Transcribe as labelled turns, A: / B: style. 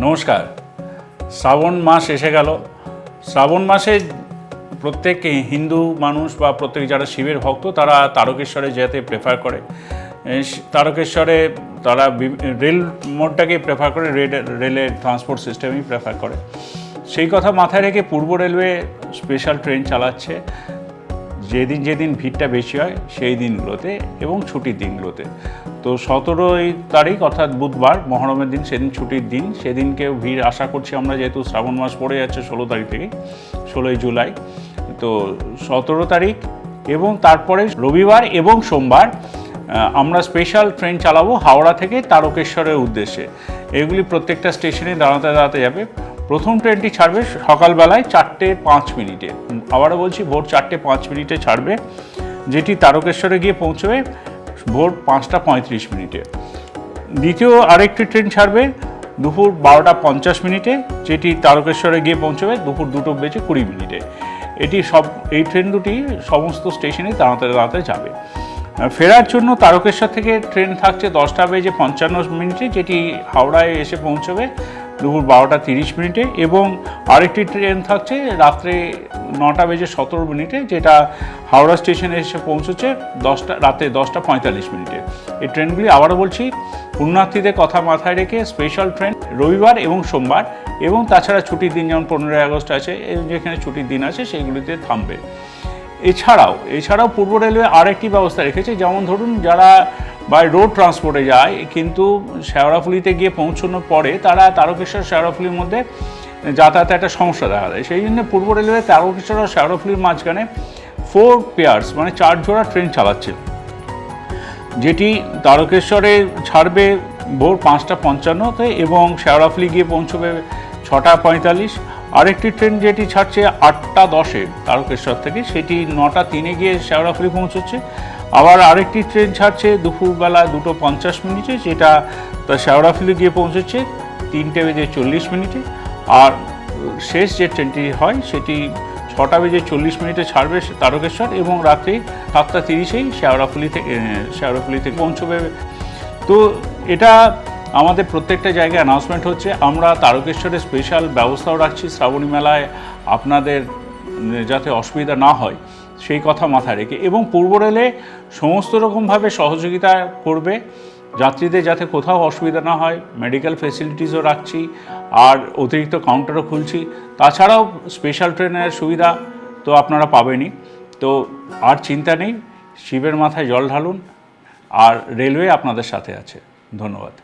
A: নমস্কার। শ্রাবণ মাস এসে গেল। শ্রাবণ মাসে প্রত্যেক হিন্দু মানুষ বা প্রত্যেক যারা শিবের ভক্ত তারা তারকেশ্বরে যেতে প্রেফার করে। তারকেশ্বরে তারা রেল মোডটাকেই প্রেফার করে, রেলের ট্রান্সপোর্ট সিস্টেমই প্রেফার করে। সেই কথা মাথায় রেখে পূর্ব রেলওয়ে স্পেশাল ট্রেন চালাচ্ছে যেদিন ভিড়টা বেশি হয় সেই দিনগুলোতে এবং ছুটির দিনগুলোতে। তো 17 তারিখ অর্থাৎ বুধবার, মহরমের দিন, সেদিন ছুটির দিন, সেদিনকেও ভিড় আশা করছি আমরা, যেহেতু শ্রাবণ মাস পড়ে যাচ্ছে 16 তারিখ থেকে, 16 জুলাই। তো 17 তারিখ এবং তারপরে রবিবার এবং সোমবার আমরা স্পেশাল ট্রেন চালাবো হাওড়া থেকে তারকেশ্বরের উদ্দেশ্যে। এগুলি প্রত্যেকটা স্টেশনে দাঁড়াতে যাবে। প্রথম ট্রেনটি ছাড়বে সকালবেলায় 4:05। আবারও বলছি, ভোর 4:05 ছাড়বে, যেটি তারকেশ্বরে গিয়ে পৌঁছবে ভোর 5:35। দ্বিতীয় আরেকটি ট্রেন ছাড়বে দুপুর 12:50, যেটি তারকেশ্বরে গিয়ে পৌঁছবে দুপুর 2:20। এই ট্রেন দুটি সমস্ত স্টেশনে দাঁড়াতে যাবে। ফেরার জন্য তারকেশ্বর থেকে ট্রেন থাকছে 10:55, যেটি হাওড়ায় এসে পৌঁছবে দুপুর 12:30, এবং আরেকটি ট্রেন থাকছে রাত্রে 9:17, যেটা হাওড়া স্টেশনে এসে পৌঁছচ্ছে রাতে 10:45। এই ট্রেনগুলি, আবারও বলছি, পুণ্যার্থীদের কথা মাথায় রেখে স্পেশাল ট্রেন রবিবার এবং সোমবার, এবং তাছাড়া ছুটির দিন যেমন 15 আগস্ট আছে, যেখানে ছুটির দিন আছে সেইগুলিতে থামবে। এছাড়াও পূর্ব রেলওয়ে আরেকটি ব্যবস্থা রেখেছে, যেমন ধরুন যারা বাই রোড ট্রান্সপোর্টে যায় কিন্তু শেওড়াফুলিতে গিয়ে পৌঁছানোর পরে তারা তারকেশ্বর শেওড়াফুলির মধ্যে যাতায়াতে একটা সমস্যা দেখা দেয়। সেই জন্য পূর্ব রেলওয়ে তারকেশ্বর আর শেওড়াফুলির মাঝখানে 4 পেয়ার্স মানে 4 জোড়া ট্রেন চালাচ্ছে, যেটি তারকেশ্বরে ছাড়বে ভোর 5:55 এবং শেওড়াফুলি গিয়ে পৌঁছবে 6:45। আরেকটি ট্রেন যেটি ছাড়ছে 8:10 তারকেশ্বর থেকে, সেটি 9:03 গিয়ে শেওড়াফুলি পৌঁছচ্ছে। আবার আরেকটি ট্রেন ছাড়ছে দুপুরবেলা 2:50, যেটা শেওড়াফুলি গিয়ে পৌঁছচ্ছে 3:40। আর শেষ যে ট্রেনটি হয় সেটি 6:40 ছাড়বে তারকেশ্বর এবং রাত্রি 7:30 শেওড়াফুলি থেকে পৌঁছবে। তো এটা আমাদের প্রত্যেকটা জায়গায় অ্যানাউন্সমেন্ট হচ্ছে। আমরা তারকেশ্বরের স্পেশাল ব্যবস্থাও রাখছি শ্রাবণী মেলায় আপনাদের যাতে অসুবিধা না হয় সেই কথা মাথায় রেখে, এবং পূর্ব রেলে সমস্ত রকমভাবে সহযোগিতা করবে যাত্রীদের যাতে কোথাও অসুবিধা না হয়। মেডিকেল ফেসিলিটিসও রাখছি, আর অতিরিক্ত কাউন্টারও খুলছি। তাছাড়াও স্পেশাল ট্রেনের সুবিধা তো আপনারা পাবেনই। তো আর চিন্তা নেই, শিবের মাথায় জল ঢালুন, আর রেলওয়ে আপনাদের সাথে আছে। ধন্যবাদ।